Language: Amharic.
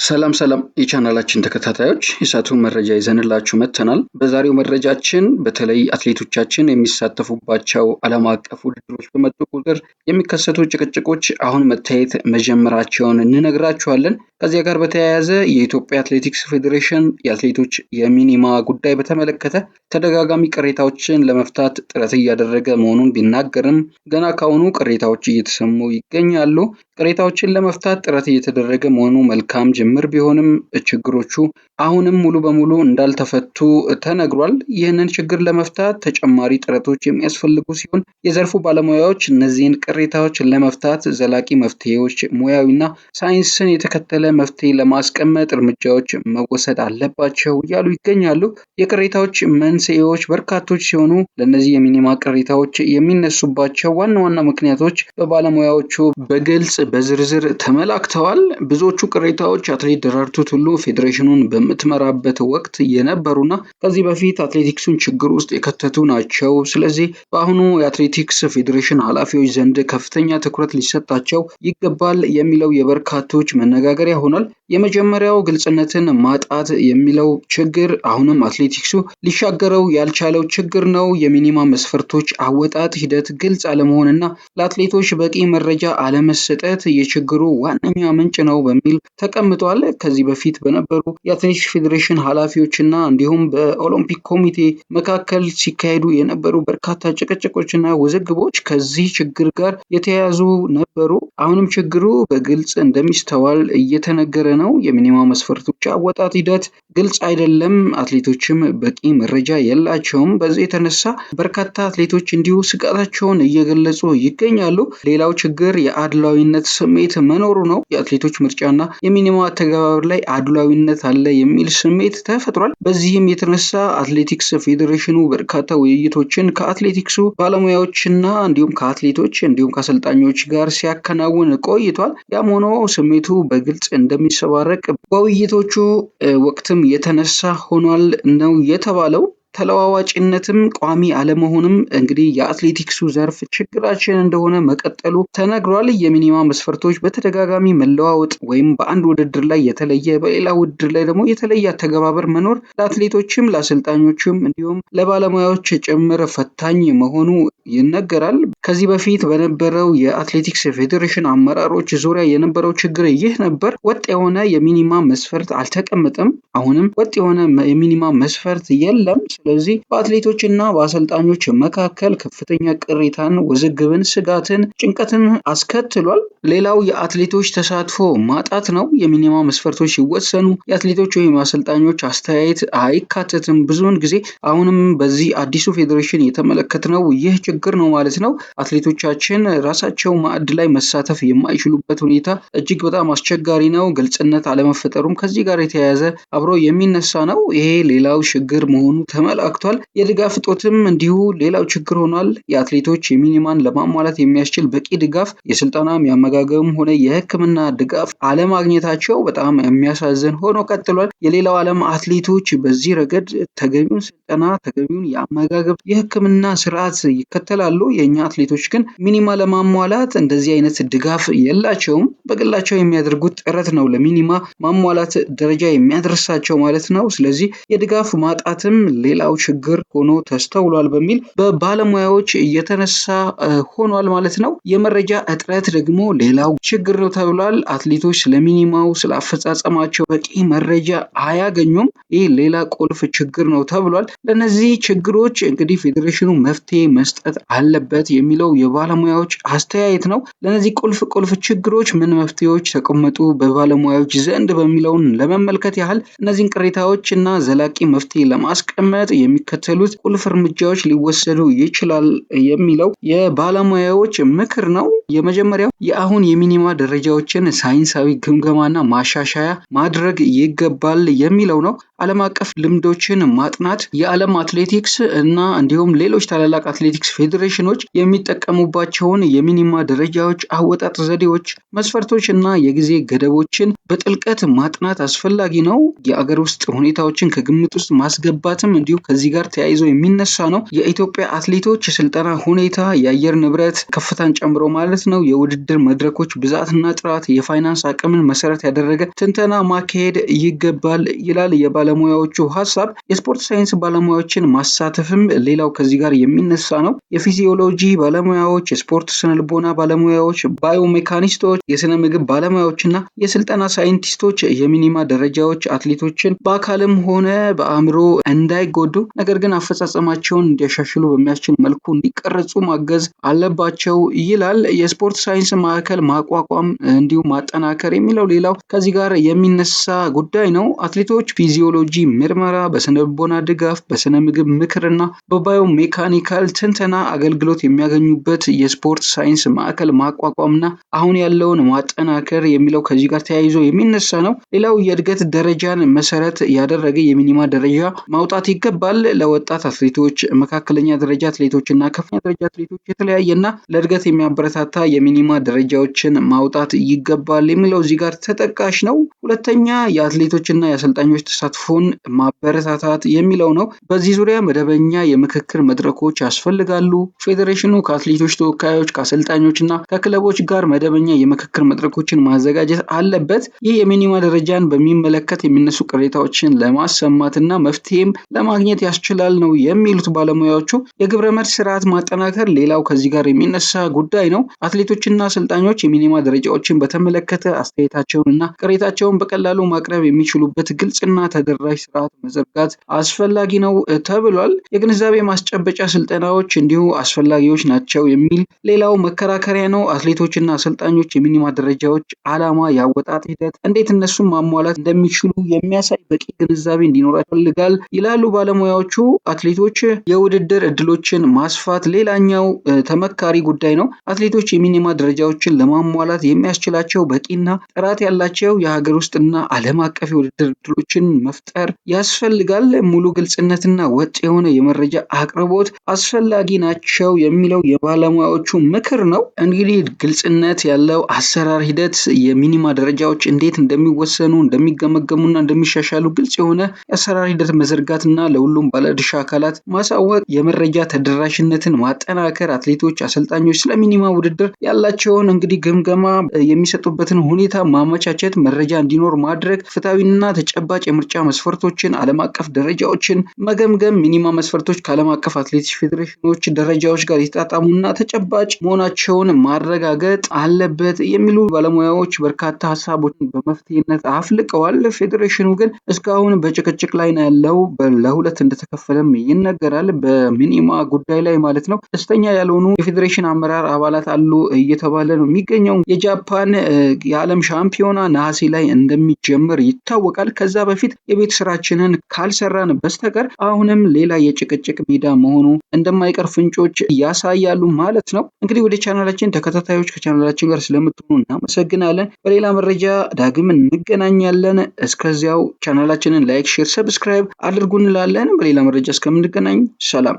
ሰላም የቻናላችን ተከታታዮች የሳቱን መረጃ ይዘንላችሁ መጥተናል። በዛሬው መረጃችን በተለይ አትሌቶቻችን የሚሳተፉባቸው ዓለም አቀፍ ውድድሮች በመጡ ቁጥር የሚከሰቱ ጭቅጭቆች አሁን መታየት መጀመራቸውን እንነግራችኋለን። ከዚያ ጋር በተያያዘ የኢትዮጵያ አትሌቲክስ ፌዴሬሽን የአትሌቶች የሚኒማ ጉዳይ በተመለከተ ተደጋጋሚ ቅሬታዎችን ለመፍታት ጥረት እያደረገ መሆኑን ቢናገርም ገና ካሁኑ ቅሬታዎች እየተሰሙ ይገኛሉ። ቅሬታዎችን ለመፍታት ጥረት እየተደረገ መሆኑ መልካም ጅምር ቢሆንም ችግሮቹ አሁንም ሙሉ በሙሉ እንዳልተፈቱ ተነግሯል። ይህንን ችግር ለመፍታት ተጨማሪ ጥረቶች የሚያስፈልጉ ሲሆን የዘርፉ ባለሙያዎች እነዚህን ቅሬታዎች ለመፍታት ዘላቂ መፍትሄዎች፣ ሙያዊና ሳይንስን የተከተለ መፍትሄ ለማስቀመጥ እርምጃዎች መወሰድ አለባቸው እያሉ ይገኛሉ። የቅሬታዎች መንስኤዎች በርካቶች ሲሆኑ ለእነዚህ የሚኒማ ቅሬታዎች የሚነሱባቸው ዋና ዋና ምክንያቶች በባለሙያዎቹ በግልጽ በዝርዝር ተመላክተዋል። ብዙዎቹ ቅሬታዎች አትሌት ደራርቱ ቱሉ ፌዴሬሽኑን በምትመራበት ወቅት የነበሩና ከዚህ በፊት አትሌቲክሱን ችግር ውስጥ የከተቱ ናቸው። ስለዚህ በአሁኑ የአትሌቲክስ ፌዴሬሽን ኃላፊዎች ዘንድ ከፍተኛ ትኩረት ሊሰጣቸው ይገባል የሚለው የበርካቶች መነጋገሪያ ሆኗል። የመጀመሪያው ግልጽነትን ማጣት የሚለው ችግር አሁንም አትሌቲክሱ ሊሻገረው ያልቻለው ችግር ነው። የሚኒማ መስፈርቶች አወጣጥ ሂደት ግልጽ አለመሆንና ለአትሌቶች በቂ መረጃ አለመሰጠት የችግሩ ዋነኛ ምንጭ ነው በሚል ተቀምጧል። ከዚህ በፊት በነበሩ የአትሌቲክስ ፌዴሬሽን ኃላፊዎችና እንዲሁም በኦሎምፒክ ኮሚቴ መካከል ሲካሄዱ የነበሩ በርካታ ጭቅጭቆችና ውዝግቦች ከዚህ ችግር ጋር የተያያዙ ነበሩ። አሁንም ችግሩ በግልጽ እንደሚስተዋል እየተነገረ ነው። የሚኒማ መስፈርቶች አወጣጥ ሂደት ግልጽ አይደለም። አትሌቶችም በቂ መረጃ የላቸውም። በዚህ የተነሳ በርካታ አትሌቶች እንዲሁ ስጋታቸውን እየገለጹ ይገኛሉ። ሌላው ችግር የአድሏዊነት ስሜት መኖሩ ነው። የአትሌቶች ምርጫና የሚኒማ አተገባበር ላይ አድሏዊነት አለ የሚል ስሜት ተፈጥሯል። በዚህም የተነሳ አትሌቲክስ ፌዴሬሽኑ በርካታ ውይይቶችን ከአትሌቲክሱ ባለሙያዎችና እንዲሁም ከአትሌቶች እንዲሁም ከአሰልጣኞች ጋር ሲያከናውን ቆይቷል። ያም ሆኖ ስሜቱ በግልጽ እንደሚሰባረቅ በውይይቶቹ ወቅትም የተነሳ ሆኗል ነው የተባለው። ተለዋዋጭነትም ቋሚ አለመሆንም እንግዲህ የአትሌቲክሱ ዘርፍ ችግራችን እንደሆነ መቀጠሉ ተነግሯል። የሚኒማ መስፈርቶች በተደጋጋሚ መለዋወጥ ወይም በአንድ ውድድር ላይ የተለየ በሌላ ውድድር ላይ ደግሞ የተለየ አተገባበር መኖር ለአትሌቶችም ለአሰልጣኞችም እንዲሁም ለባለሙያዎች ጭምር ፈታኝ መሆኑ ይነገራል። ከዚህ በፊት በነበረው የአትሌቲክስ ፌዴሬሽን አመራሮች ዙሪያ የነበረው ችግር ይህ ነበር። ወጥ የሆነ የሚኒማ መስፈርት አልተቀመጠም። አሁንም ወጥ የሆነ የሚኒማ መስፈርት የለም። ስለዚህ በአትሌቶችና በአሰልጣኞች መካከል ከፍተኛ ቅሬታን፣ ውዝግብን፣ ስጋትን፣ ጭንቀትን አስከትሏል። ሌላው የአትሌቶች ተሳትፎ ማጣት ነው። የሚኒማ መስፈርቶች ሲወሰኑ የአትሌቶች ወይም አሰልጣኞች አስተያየት አይካተትም። ብዙውን ጊዜ አሁንም በዚህ አዲሱ ፌዴሬሽን የተመለከትነው ይህ ችግር ነው ማለት ነው። አትሌቶቻችን ራሳቸው ማዕድ ላይ መሳተፍ የማይችሉበት ሁኔታ እጅግ በጣም አስቸጋሪ ነው። ግልጽነት አለመፈጠሩም ከዚህ ጋር የተያያዘ አብሮ የሚነሳ ነው። ይሄ ሌላው ችግር መሆኑ ተመላክቷል። የድጋፍ እጦትም እንዲሁ ሌላው ችግር ሆኗል። የአትሌቶች የሚኒማን ለማሟላት የሚያስችል በቂ ድጋፍ የስልጠናም የአመጋገብም ሆነ የሕክምና ድጋፍ አለማግኘታቸው በጣም የሚያሳዝን ሆኖ ቀጥሏል። የሌላው ዓለም አትሌቶች በዚህ ረገድ ተገቢውን ስልጠና፣ ተገቢውን የአመጋገብ የሕክምና ስርዓት ይከተላሉ። የእኛ አትሌቶች ግን ሚኒማ ለማሟላት እንደዚህ አይነት ድጋፍ የላቸውም። በግላቸው የሚያደርጉት ጥረት ነው ለሚኒማ ማሟላት ደረጃ የሚያደርሳቸው ማለት ነው። ስለዚህ የድጋፍ ማጣትም ሌላው ችግር ሆኖ ተስተውሏል በሚል በባለሙያዎች እየተነሳ ሆኗል ማለት ነው። የመረጃ እጥረት ደግሞ ሌላው ችግር ነው ተብሏል። አትሌቶች ስለሚኒማው ስላፈጻጸማቸው በቂ መረጃ አያገኙም። ይህ ሌላ ቁልፍ ችግር ነው ተብሏል። ለነዚህ ችግሮች እንግዲህ ፌዴሬሽኑ መፍትሄ መስጠት አለበት የሚለው የባለሙያዎች አስተያየት ነው። ለነዚህ ቁልፍ ችግሮች ምን መፍትሄዎች ተቀመጡ በባለሙያዎች ዘንድ በሚለውን ለመመልከት ያህል እነዚህን ቅሬታዎች እና ዘላቂ መፍትሄ ለማስቀመጥ የሚከተሉት ቁልፍ እርምጃዎች ሊወሰዱ ይችላል የሚለው የባለሙያዎች ምክር ነው። የመጀመሪያው የአሁን የሚኒማ ደረጃዎችን ሳይንሳዊ ግምገማና ማሻሻያ ማድረግ ይገባል የሚለው ነው። ዓለም አቀፍ ልምዶችን ማጥናት የዓለም አትሌቲክስ እና እንዲሁም ሌሎች ታላላቅ አትሌቲክስ ፌዴሬሽኖች የሚጠቀሙባቸውን የሚኒማ ደረጃዎች አወጣጥ ዘዴዎች፣ መስፈርቶች እና የጊዜ ገደቦችን በጥልቀት ማጥናት አስፈላጊ ነው። የአገር ውስጥ ሁኔታዎችን ከግምት ውስጥ ማስገባትም እንዲሁ እንዲሁ ከዚህ ጋር ተያይዞ የሚነሳ ነው። የኢትዮጵያ አትሌቶች የስልጠና ሁኔታ፣ የአየር ንብረት ከፍታን ጨምሮ ማለት ነው፣ የውድድር መድረኮች ብዛትና ጥራት፣ የፋይናንስ አቅምን መሰረት ያደረገ ትንተና ማካሄድ ይገባል ይላል የባለሙያዎቹ ሀሳብ። የስፖርት ሳይንስ ባለሙያዎችን ማሳተፍም ሌላው ከዚህ ጋር የሚነሳ ነው። የፊዚዮሎጂ ባለሙያዎች፣ የስፖርት ስነልቦና ባለሙያዎች፣ ባዮሜካኒስቶች፣ የስነ ምግብ ባለሙያዎችና የስልጠና ሳይንቲስቶች የሚኒማ ደረጃዎች አትሌቶችን በአካልም ሆነ በአእምሮ እንዳይጎዱ ነገር ግን አፈጻጸማቸውን እንዲያሻሽሉ በሚያስችል መልኩ እንዲቀረጹ ማገዝ አለባቸው ይላል። የስፖርት ሳይንስ ማዕከል ማቋቋም እንዲሁም ማጠናከር የሚለው ሌላው ከዚህ ጋር የሚነሳ ጉዳይ ነው። አትሌቶች ፊዚዮሎጂ ምርመራ፣ በስነ ልቦና ድጋፍ፣ በስነ ምግብ ምክርና በባዮ ሜካኒካል ትንተና አገልግሎት የሚያገኙበት የስፖርት ሳይንስ ማዕከል ማቋቋምና አሁን ያለውን ማጠናከር የሚለው ከዚህ ጋር ተያይዞ የሚነሳ ነው። ሌላው የእድገት ደረጃን መሰረት ያደረገ የሚኒማ ደረጃ ማውጣት ይገባል። ለወጣት አትሌቶች፣ መካከለኛ ደረጃ አትሌቶች እና ከፍተኛ ደረጃ አትሌቶች የተለያየና ለእድገት የሚያበረታታ የሚኒማ ደረጃዎችን ማውጣት ይገባል የሚለው እዚህ ጋር ተጠቃሽ ነው። ሁለተኛ የአትሌቶችና የአሰልጣኞች ተሳትፎን ማበረታታት የሚለው ነው። በዚህ ዙሪያ መደበኛ የምክክር መድረኮች ያስፈልጋሉ። ፌዴሬሽኑ ከአትሌቶች ተወካዮች፣ ከአሰልጣኞችና ከክለቦች ጋር መደበኛ የምክክር መድረኮችን ማዘጋጀት አለበት። ይህ የሚኒማ ደረጃን በሚመለከት የሚነሱ ቅሬታዎችን ለማሰማትና መፍትሄም ለማግኘት ያስችላል ነው የሚሉት ባለሙያዎቹ። የግብረ መልስ ስርዓት ማጠናከር ሌላው ከዚህ ጋር የሚነሳ ጉዳይ ነው። አትሌቶችና አሰልጣኞች የሚኒማ ደረጃዎችን በተመለከተ አስተያየታቸውንና ቅሬታቸውን በቀላሉ ማቅረብ የሚችሉበት ግልጽና ተደራሽ ስርዓት መዘርጋት አስፈላጊ ነው ተብሏል። የግንዛቤ ማስጨበጫ ስልጠናዎች እንዲሁ አስፈላጊዎች ናቸው የሚል ሌላው መከራከሪያ ነው። አትሌቶችና አሰልጣኞች የሚኒማ ደረጃዎች ዓላማ፣ ያወጣጥ ሂደት፣ እንዴት እነሱን ማሟላት እንደሚችሉ የሚያሳይ በቂ ግንዛቤ እንዲኖራቸው ይፈልጋል ይላሉ ባለሙያዎቹ። አትሌቶች የውድድር እድሎችን ማስፋት ሌላኛው ተመካሪ ጉዳይ ነው። አትሌቶች የሚኒማ ደረጃዎችን ለማሟላት የሚያስችላቸው በቂና ጥራት ያላቸው የሀገር ውስጥና ዓለም አቀፍ የውድድር እድሎችን መፍጠር ያስፈልጋል። ሙሉ ግልጽነትና ወጥ የሆነ የመረጃ አቅርቦት አስፈላጊ ናቸው የሚለው የባለሙያዎቹ ምክር ነው። እንግዲህ ግልጽነት ያለው አሰራር ሂደት፣ የሚኒማ ደረጃዎች እንዴት እንደሚወሰኑ፣ እንደሚገመገሙና እንደሚሻሻሉ ግልጽ የሆነ የአሰራር ሂደት መዘርጋትና ለሁሉም ባለድርሻ አካላት ማሳወቅ፣ የመረጃ ተደራሽነትን ማጠናከር፣ አትሌቶች፣ አሰልጣኞች ስለ ሚኒማ ውድድር ያላቸውን እንግዲህ ግምገማ የሚሰጡበትን ሁኔታ ማመቻቸት፣ መረጃ እንዲኖር ማድረግ፣ ፍትሐዊና ተጨባጭ የምርጫ መስፈርቶችን፣ ዓለም አቀፍ ደረጃዎችን መገምገም፣ ሚኒማ መስፈርቶች ከዓለም አቀፍ አትሌቲክስ ፌዴሬሽኖች ደረጃዎች ጋር የተጣጣሙና ተጨባጭ መሆናቸውን ማረጋገጥ አለበት የሚሉ ባለሙያዎች በርካታ ሀሳቦችን በመፍትሄነት አፍልቀዋል። ፌዴሬሽኑ ግን እስካሁን በጭቅጭቅ ላይ ነው ያለው። ለሁለት እንደተከፈለም ይነገራል በሚኒማ ጉዳይ ላይ ማለት ነው። ደስተኛ ያልሆኑ የፌዴሬሽን አመራር አባላት አሉ እየተባለ ነው የሚገኘው። የጃፓን የዓለም ሻምፒዮና ነሐሴ ላይ እንደሚጀምር ይታወቃል። ከዛ በፊት የቤት ስራችንን ካልሰራን በስተቀር አሁንም ሌላ የጭቅጭቅ ሜዳ መሆኑ እንደማይቀር ፍንጮች ያሳያሉ ማለት ነው። እንግዲህ ወደ ቻናላችን ተከታታዮች ከቻናላችን ጋር ስለምትሆኑ እናመሰግናለን። በሌላ መረጃ ዳግም እንገናኛለን። እስከዚያው ቻናላችንን ላይክ፣ ሼር፣ ሰብስክራይብ አድርጉ እንላለን። በሌላ መረጃ እስከምንገናኝ ሰላም።